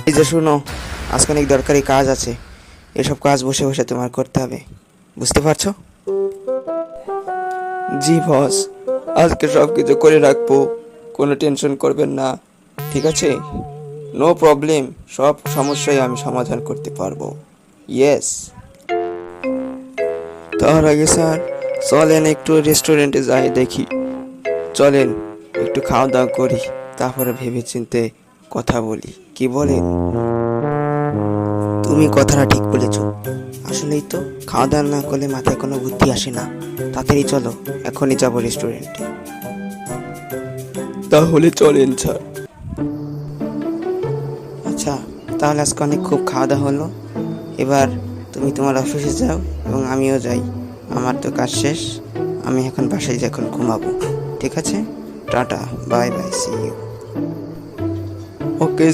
এই যে শুনো, আজকে অনেক দরকারি কাজ আছে, এসব কাজ বসে বসে তোমার করতে হবে, বুঝতে পারছো? জি বস, আজকে সব কিছু করে রাখবো, কোনো টেনশন করবেন না, ঠিক আছে? নো প্রবলেম, সব সমস্যাই আমি সমাধান করতে পারবো। ইয়েস। তার আগে স্যার, চলেন একটু রেস্টুরেন্টে যাই দেখি। চলেন একটু খাওয়া দাওয়া করি, তারপরে ভেবে চিন্তে কথা বলি, কি বলেন? তুমি কথাটা ঠিক বলেছ, আসলেই তো খাওয়া দাওয়া না করলে মাথায় কোনো বুদ্ধি আসে না। তাড়াতাড়ি চলো, এখনই যাবো রেস্টুরেন্টে। তাহলে চলেন স্যার। আচ্ছা, তাহলে আজকে অনেক খুব খাওয়া দাওয়া হলো, এবার তুমি তোমার অফিসে যাও এবং আমিও যাই, আমার তো কাজ শেষ, আমি এখন বাসায় যাই, এখন ঘুমাবো, ঠিক আছে? Ta ta, bye bye, see you. Okay